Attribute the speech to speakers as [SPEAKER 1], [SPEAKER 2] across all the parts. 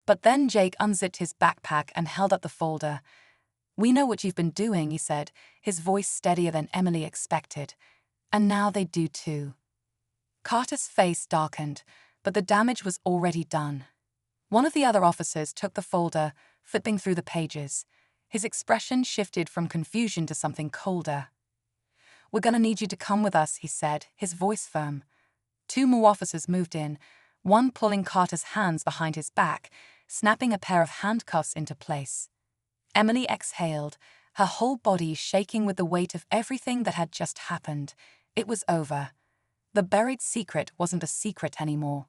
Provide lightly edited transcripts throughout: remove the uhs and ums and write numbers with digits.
[SPEAKER 1] But then Jake unzipped his backpack and held up the folder. "We know what you've been doing," he said, his voice steadier than Emily expected. "And now they do too." Carter's face darkened, but the damage was already done. One of the other officers took the folder, flipping through the pages. His expression shifted from confusion to something colder. "We're gonna need you to come with us," he said, his voice firm. Two more officers moved in, one pulling Carter's hands behind his back, snapping a pair of handcuffs into place. Emily exhaled, her whole body shaking with the weight of everything that had just happened. It was over. The buried secret wasn't a secret anymore.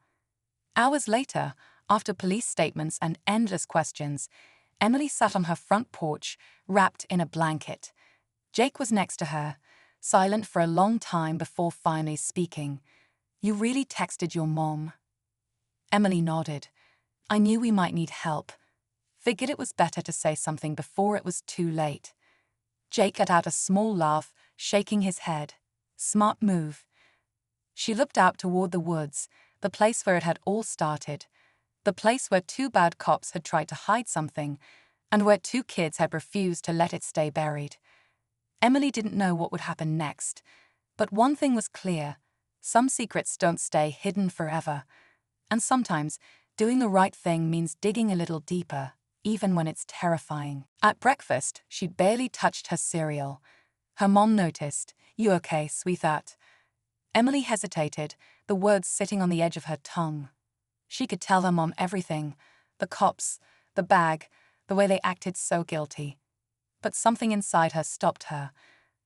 [SPEAKER 1] Hours later, after police statements and endless questions, Emily sat on her front porch, wrapped in a blanket. Jake was next to her, silent for a long time before finally speaking. "You really texted your mom?" Emily nodded. "I knew we might need help. Figured it was better to say something before it was too late." Jake let out a small laugh, shaking his head. "Smart move." She looked out toward the woods, the place where it had all started. The place where two bad cops had tried to hide something, and where two kids had refused to let it stay buried. Emily didn't know what would happen next, but one thing was clear: some secrets don't stay hidden forever, and sometimes doing the right thing means digging a little deeper, even when it's terrifying. At breakfast, she'd barely touched her cereal. Her mom noticed. "You okay, sweetheart?" Emily hesitated, the words sitting on the edge of her tongue. She could tell her mom everything: the cops, the bag, the way they acted so guilty. But something inside her stopped her.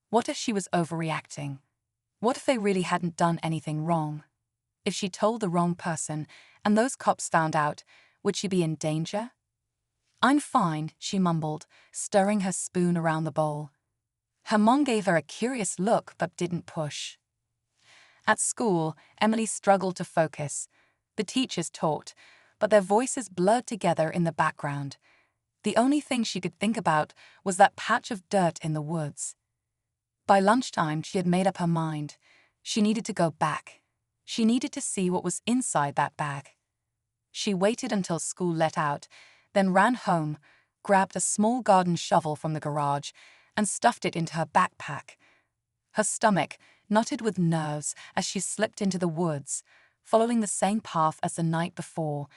[SPEAKER 1] What if she was overreacting? What if they really hadn't done anything wrong? If she told the wrong person, and those cops found out, would she be in danger? "I'm fine," she mumbled, stirring her spoon around the bowl. Her mom gave her a curious look but didn't push. At school, Emily struggled to focus. The teachers taught, but their voices blurred together in the background. The only thing she could think about was that patch of dirt in the woods. By lunchtime, she had made up her mind. She needed to go back. She needed to see what was inside that bag. She waited until school let out, then ran home, grabbed a small garden shovel from the garage, and stuffed it into her backpack. Her stomach knotted with nerves as she slipped into the woods, following the same path as the night before.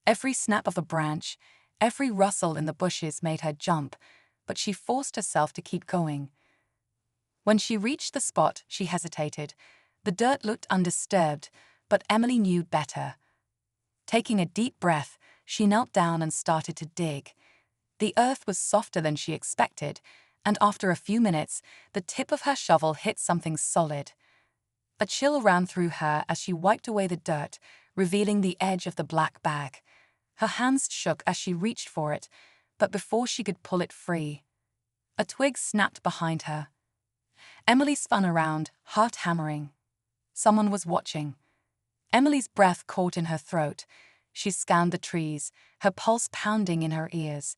[SPEAKER 1] Every snap of a branch, every rustle in the bushes made her jump, but she forced herself to keep going. When she reached the spot, she hesitated. The dirt looked undisturbed, but Emily knew better. Taking a deep breath, she knelt down and started to dig. The earth was softer than she expected, and after a few minutes, the tip of her shovel hit something solid. A chill ran through her as she wiped away the dirt, revealing the edge of the black bag. Her hands shook as she reached for it, but before she could pull it free, a twig snapped behind her. Emily spun around, heart hammering. Someone was watching. Emily's breath caught in her throat. She scanned the trees, her pulse pounding in her ears.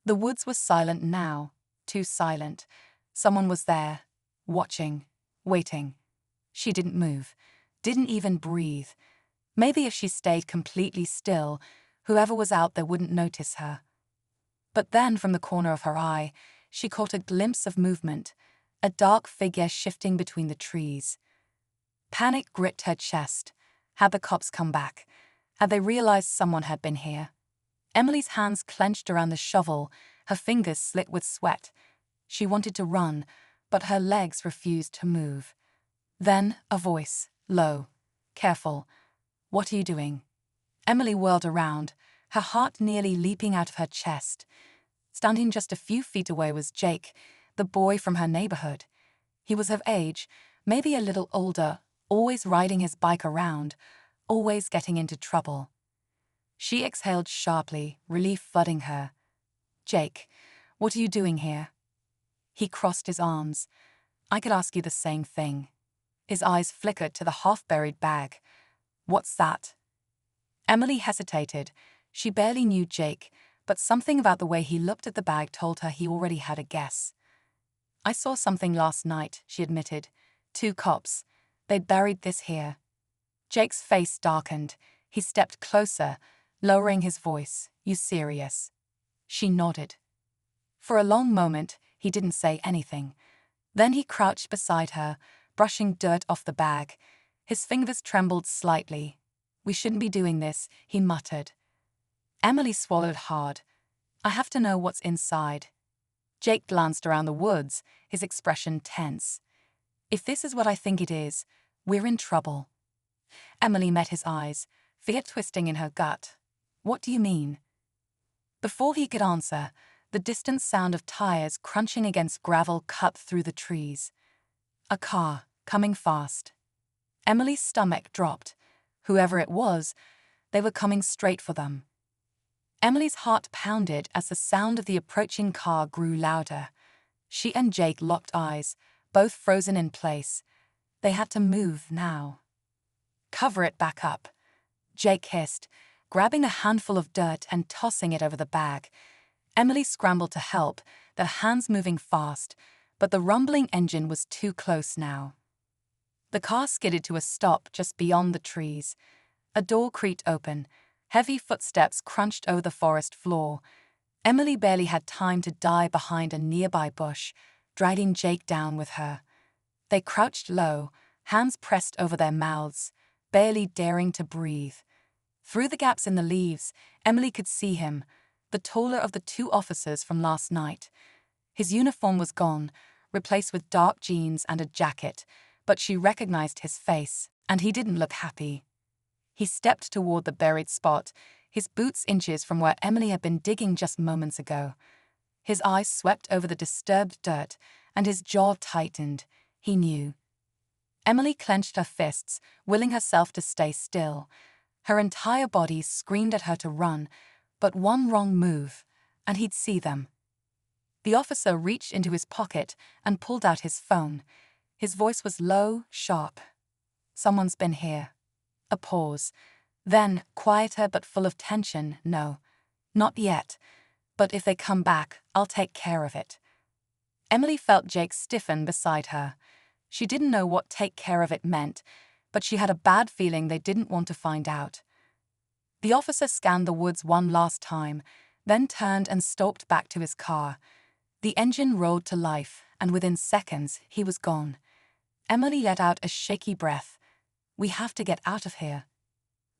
[SPEAKER 1] The woods was silent now, too silent. Someone was there, watching, waiting. She didn't move, didn't even breathe. Maybe if she stayed completely still, whoever was out there wouldn't notice her. But then, from the corner of her eye, she caught a glimpse of movement, a dark figure shifting between the trees. Panic gripped her chest. Had the cops come back? Had they realized someone had been here? Emily's hands clenched around the shovel, her fingers slit with sweat. She wanted to run, but her legs refused to move. Then a voice, low, careful. "What are you doing?" Emily whirled around, her heart nearly leaping out of her chest. Standing just a few feet away was Jake, the boy from her neighborhood. He was of age, maybe a little older, always riding his bike around, always getting into trouble. She exhaled sharply, relief flooding her. "Jake, what are you doing here?" He crossed his arms. "I could ask you the same thing." His eyes flickered to the half-buried bag. "What's that?" Emily hesitated. She barely knew Jake, but something about the way he looked at the bag told her he already had a guess. "I saw something last night," she admitted. "Two cops. They'd buried this here." Jake's face darkened. He stepped closer, lowering his voice. You serious?" She nodded. For a long moment, he didn't say anything. Then he crouched beside her, brushing dirt off the bag. His fingers trembled slightly. "We shouldn't be doing this," he muttered. Emily swallowed hard. "I have to know what's inside." Jake glanced around the woods, his expression tense. "If this is what I think it is, we're in trouble." Emily met his eyes, fear twisting in her gut. "What do you mean?" Before he could answer, the distant sound of tires crunching against gravel cut through the trees. A car, coming fast. Emily's stomach dropped. Whoever it was, they were coming straight for them. Emily's heart pounded as the sound of the approaching car grew louder. She and Jake locked eyes, both frozen in place. They had to move now. "Cover it back up," Jake hissed, grabbing a handful of dirt and tossing it over the bag. Emily scrambled to help, their hands moving fast, but the rumbling engine was too close now. The car skidded to a stop just beyond the trees. A door creaked open. Heavy footsteps crunched over the forest floor. Emily barely had time to dive behind a nearby bush, dragging Jake down with her. They crouched low, hands pressed over their mouths, barely daring to breathe. Through the gaps in the leaves, Emily could see him, the taller of the two officers from last night. His uniform was gone, replaced with dark jeans and a jacket, but she recognized his face, and he didn't look happy. He stepped toward the buried spot, his boots inches from where Emily had been digging just moments ago. His eyes swept over the disturbed dirt, and his jaw tightened. He knew. Emily clenched her fists, willing herself to stay still. Her entire body screamed at her to run, but one wrong move, and he'd see them. The officer reached into his pocket and pulled out his phone. His voice was low, sharp. "Someone's been here." A pause. Then, quieter but full of tension, "No, not yet. But if they come back, I'll take care of it." Emily felt Jake stiffen beside her. She didn't know what take care of it meant, but she had a bad feeling they didn't want to find out. The officer scanned the woods one last time, then turned and stalked back to his car. The engine roared to life, and within seconds, he was gone. Emily let out a shaky breath. "We have to get out of here."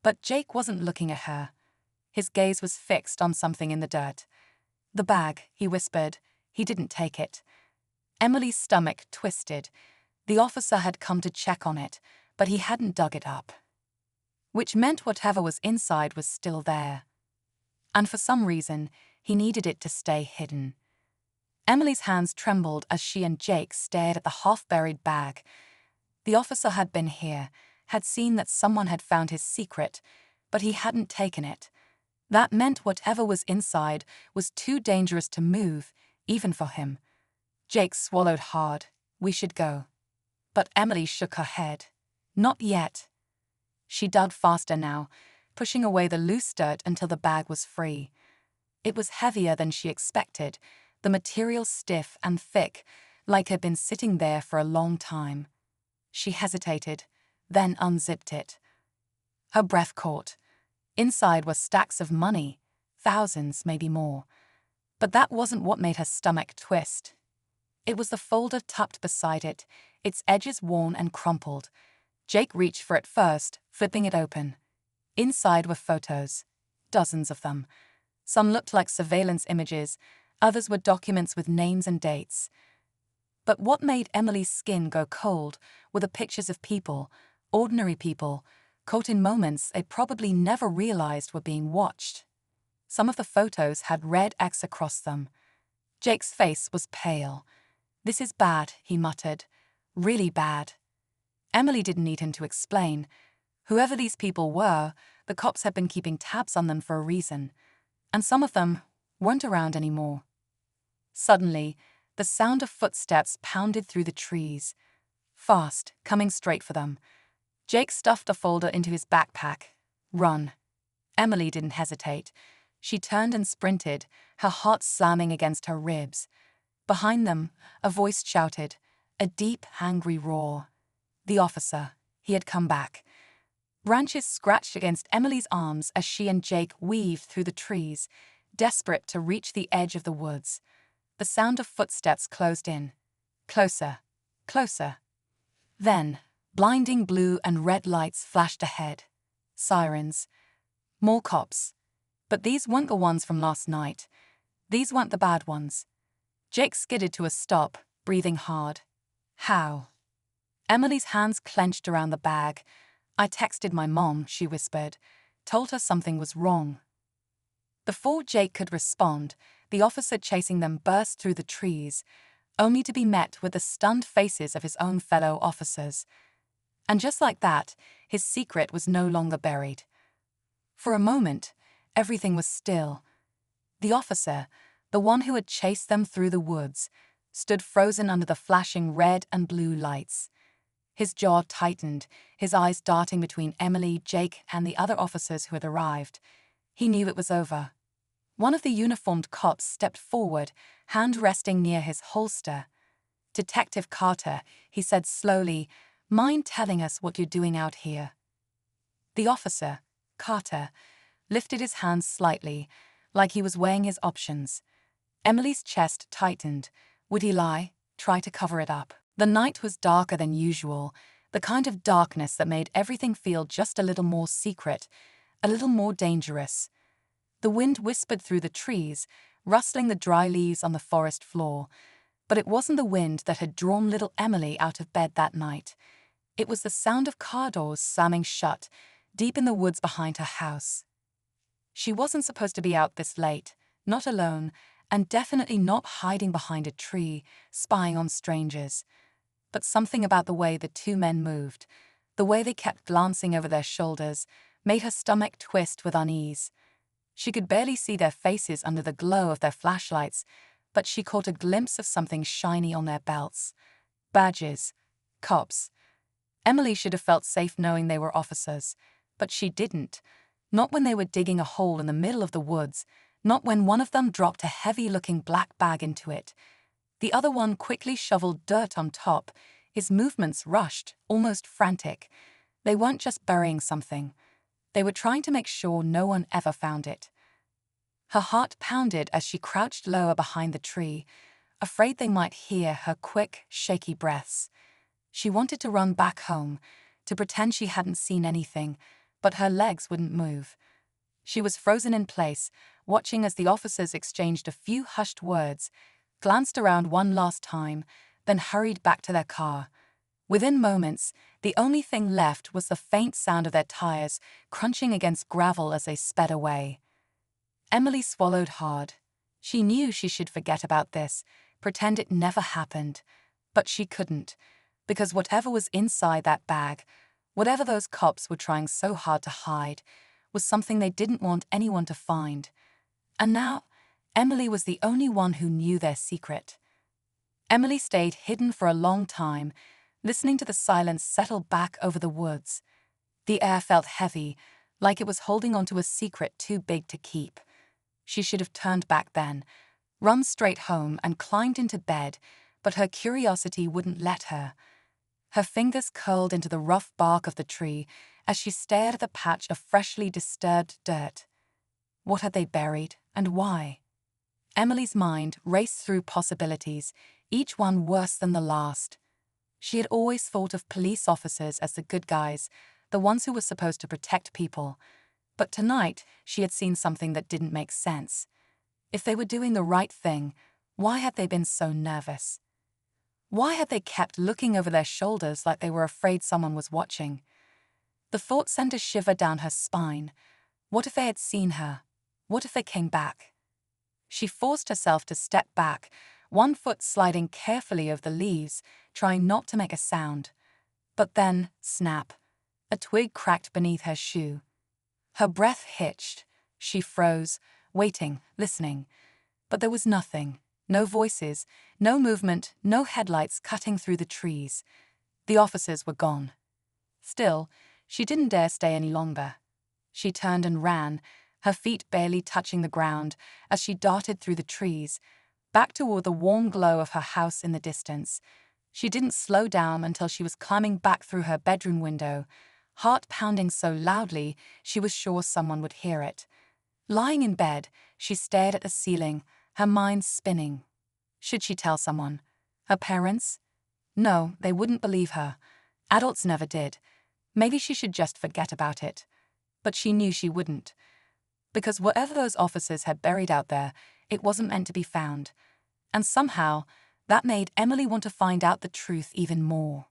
[SPEAKER 1] But Jake wasn't looking at her. His gaze was fixed on something in the dirt. "The bag," he whispered. He didn't take it. Emily's stomach twisted. The officer had come to check on it, but he hadn't dug it up. Which meant whatever was inside was still there. And for some reason, he needed it to stay hidden. Emily's hands trembled as she and Jake stared at the half-buried bag. The officer had been here, had seen that someone had found his secret, but he hadn't taken it. That meant whatever was inside was too dangerous to move, even for him. Jake swallowed hard. "We should go." But Emily shook her head. "Not yet." She dug faster now, pushing away the loose dirt until the bag was free. It was heavier than she expected, the material stiff and thick, like it had been sitting there for a long time. She hesitated, then unzipped it. Her breath caught. Inside were stacks of money, thousands, maybe more. But that wasn't what made her stomach twist. It was the folder tucked beside it, its edges worn and crumpled. Jake reached for it first, flipping it open. Inside were photos, dozens of them. Some looked like surveillance images, others were documents with names and dates. But what made Emily's skin go cold were the pictures of people, ordinary people, caught in moments they probably never realized were being watched. Some of the photos had red X across them. Jake's face was pale. "This is bad," he muttered. "Really bad." Emily didn't need him to explain. Whoever these people were, the cops had been keeping tabs on them for a reason. And some of them weren't around anymore. Suddenly, the sound of footsteps pounded through the trees. Fast, coming straight for them. Jake stuffed a folder into his backpack. "Run." Emily didn't hesitate. She turned and sprinted, her heart slamming against her ribs. Behind them, a voice shouted, a deep, angry roar. The officer. He had come back. Branches scratched against Emily's arms as she and Jake weaved through the trees, desperate to reach the edge of the woods. The sound of footsteps closed in. Closer, closer. Then, blinding blue and red lights flashed ahead. Sirens. More cops. But these weren't the ones from last night. These weren't the bad ones. Jake skidded to a stop, breathing hard. How? Emily's hands clenched around the bag. I texted my mom, she whispered. Told her something was wrong. Before Jake could respond, the officer chasing them burst through the trees, only to be met with the stunned faces of his own fellow officers. And just like that, his secret was no longer buried. For a moment, everything was still. The officer, the one who had chased them through the woods, stood frozen under the flashing red and blue lights. His jaw tightened, his eyes darting between Emily, Jake, and the other officers who had arrived. He knew it was over. One of the uniformed cops stepped forward, hand resting near his holster. "Detective Carter," he said slowly, "mind telling us what you're doing out here?" The officer, Carter, lifted his hands slightly, like he was weighing his options. Emily's chest tightened. Would he lie, try to cover it up? The night was darker than usual, the kind of darkness that made everything feel just a little more secret, a little more dangerous. The wind whispered through the trees, rustling the dry leaves on the forest floor. But it wasn't the wind that had drawn little Emily out of bed that night. It was the sound of car doors slamming shut, deep in the woods behind her house. She wasn't supposed to be out this late, not alone, and definitely not hiding behind a tree, spying on strangers. But something about the way the two men moved, the way they kept glancing over their shoulders, made her stomach twist with unease. She could barely see their faces under the glow of their flashlights, but she caught a glimpse of something shiny on their belts. Badges. Cops. Emily should have felt safe knowing they were officers, but she didn't. Not when they were digging a hole in the middle of the woods, not when one of them dropped a heavy-looking black bag into it. The other one quickly shoveled dirt on top, his movements rushed, almost frantic. They weren't just burying something. They were trying to make sure no one ever found it. Her heart pounded as she crouched lower behind the tree, afraid they might hear her quick, shaky breaths. She wanted to run back home, to pretend she hadn't seen anything, but her legs wouldn't move. She was frozen in place, watching as the officers exchanged a few hushed words, glanced around one last time, then hurried back to their car. Within moments, the only thing left was the faint sound of their tires crunching against gravel as they sped away. Emily swallowed hard. She knew she should forget about this, pretend it never happened. But she couldn't, because whatever was inside that bag, whatever those cops were trying so hard to hide, was something they didn't want anyone to find. And now, Emily was the only one who knew their secret. Emily stayed hidden for a long time, listening to the silence settle back over the woods. The air felt heavy, like it was holding onto a secret too big to keep. She should have turned back then, run straight home and climbed into bed, but her curiosity wouldn't let her. Her fingers curled into the rough bark of the tree as she stared at the patch of freshly disturbed dirt. What had they buried, and why? Emily's mind raced through possibilities, each one worse than the last. She had always thought of police officers as the good guys, the ones who were supposed to protect people. But tonight, she had seen something that didn't make sense. If they were doing the right thing, why had they been so nervous? Why had they kept looking over their shoulders like they were afraid someone was watching? The thought sent a shiver down her spine. What if they had seen her? What if they came back? She forced herself to step back, one foot sliding carefully over the leaves, trying not to make a sound. But then, snap, a twig cracked beneath her shoe. Her breath hitched. She froze, waiting, listening. But there was nothing. No voices, no movement, no headlights cutting through the trees. The officers were gone. Still, she didn't dare stay any longer. She turned and ran, her feet barely touching the ground, as she darted through the trees, back toward the warm glow of her house in the distance. She didn't slow down until she was climbing back through her bedroom window, heart pounding so loudly she was sure someone would hear it. Lying in bed, she stared at the ceiling, her mind spinning. Should she tell someone? Her parents? No, they wouldn't believe her. Adults never did. Maybe she should just forget about it. But she knew she wouldn't. Because whatever those officers had buried out there, it wasn't meant to be found. And somehow, that made Emily want to find out the truth even more.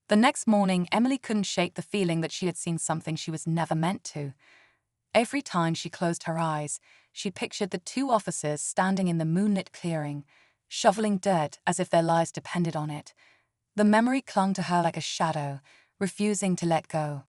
[SPEAKER 1] The next morning, Emily couldn't shake the feeling that she had seen something she was never meant to. Every time she closed her eyes, she pictured the two officers standing in the moonlit clearing, shoveling dirt as if their lives depended on it. The memory clung to her like a shadow, refusing to let go.